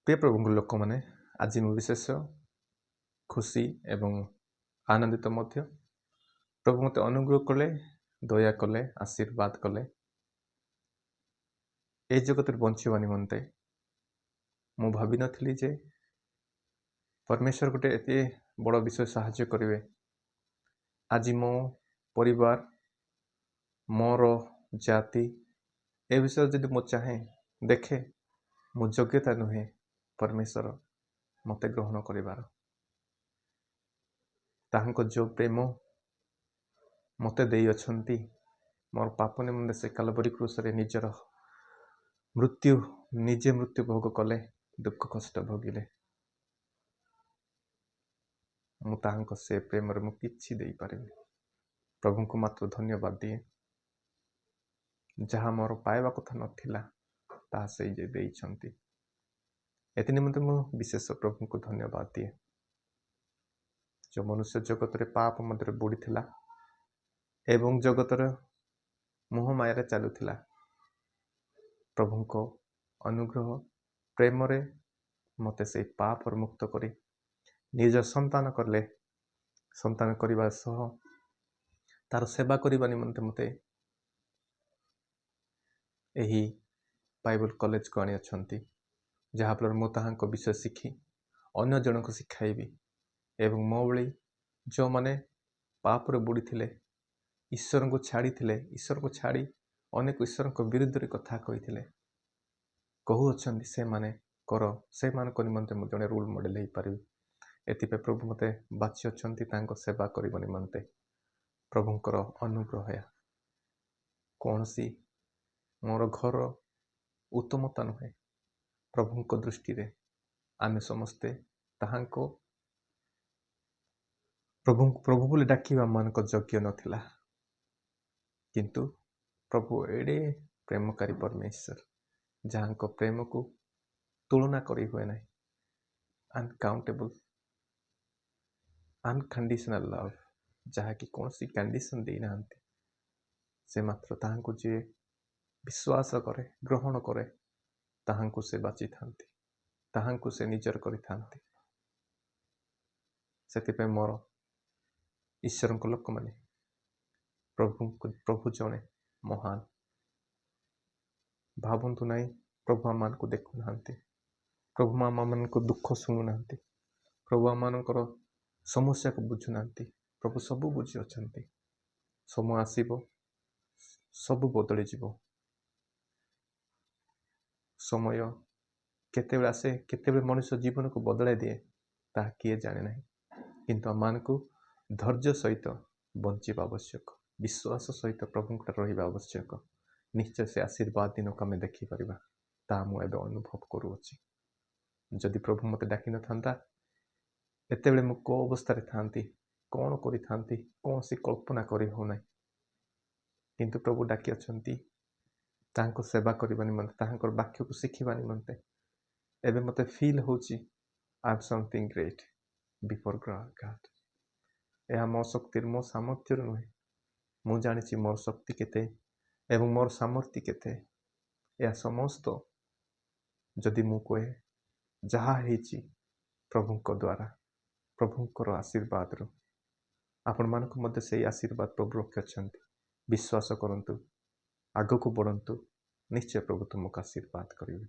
प्रिय प्रभु लोक मैंने आज मु विशेष खुशी एवं आनंदित मध्य प्रभु मते अनुग्रह कले दया कले आशीर्वाद कले ए जगत बंचवा निमंते मु भावी नथिली जे परमेश्वर गोटे एते बड़ विषय साहाय्य करेंगे। आज मो परिवार मोर जाति ए विषय जदि मो चाहे देखे मो योग्यता नुहे परमेश्वर मते ग्रहण करिवार ताहांको जो प्रेम मते देई अछंती मोर पाप निमंते से कालवरी क्रूस रे निजर मृत्यु निजे मृत्यु भोग कले दुख कष्ट भोगिले मु ताहांको से प्रेम रे मु किछि देई पारिबि। प्रभु को मात्र धन्यवाद दिए जहाँ मोर पाइबा कथा नथिला ता से जे देई छंती एति निमंते मु विशेष प्रभु को धन्यवाद दिए। जो मनुष्य जगत रे पाप मध्य बुड़ी थिला एवं जगत रे मोह माया रे चालुथिला प्रभु को अनुग्रह प्रेम रे मते से पाप और मुक्त करी निज संतान करले संतान करिबा सह तार सेवा करिबा निमंते मते एही बाइबल कॉलेज को आनी अछंती जहाँ फल मो ताहांको विषय शिखी अन्य जन को शिखाइबी एवं मो भली जो माने पाप रे बुड़ी थिले ईश्वर को छाड़ी थिले ईश्वर को छाड़ी अनेक ईश्वर को विरुद्ध रे कथा कहिथिले कहू अछंती से माने करो से मान को निमंते मु जने रोल मॉडल हे पारिबी। एति पे प्रभु मते बाछि अछंती तांको सेवा करिबो निमंते प्रभुंकर अनुग्रह है कोनसी मोर घर उत्तमता नुहे प्रभु दृष्टि रे आमे समस्ते ताहांको प्रभु बोले डाकिबा मानक योग्य नथिला किंतु प्रभु एडे प्रेमकारी परमेश्वर जहाँ को प्रेम को तुलना करी हुए नहीं अनकाउंटेबल अनकंडीशनल लव जहाँ की कौन सी कंडीशन दे नांती से मात्र ताहां को जे विश्वास करे ग्रहण करे ताहां को से बाची थांती ताहां को से निजर करी थांती सेति पे मोर ईश्वर को लोक माने प्रभु जने महान भावंतु नहीं प्रभु आम को देखु नांती प्रभु आम मान को दुख शुणु नांती प्रभु आम मानकर समस्या को बुझु नांती प्रभु सबु बुझी अछंती समय आसीबो सबु बदली जीवो समय केतेबेले आसे केतेबेले मनुष्य जीवन को बदलाई दिए ता किए जाने नहीं किंतु आम मान को धैर्य सहित बंचिबा आवश्यक विश्वास सहित प्रभु रहिबा आवश्यक निश्चय से आशीर्वाद दिन को आम देखिपर ता मु एबे अनुभव करूची जदि प्रभु मते डाकी न थांता एते बेले मु को अवस्था रे थांती कौन करि थांती कौन सी कल्पना करि हो नै किंतु प्रभु डाकी अछंती तांको सेवा करबा निमंते तांकर वाक्य को शिखिबा निमंते एबे मते फील होची I am something great before God यह मो शक्ति मो सामर्थ्य नुहे मु जानिछि मोर शक्ति केते एवं मोर सामर्थ्य केते यह समस्त जदि मु कहे जहा हेची प्रभुंक द्वारा प्रभुंकर आशीर्वाद रो आपण मानक मध्य से आशीर्वाद प्रभु रखिछंती विश्वास करंतु आगो को बढ़ंतु निश्चय प्रभु तुमको आशीर्वाद करिवे।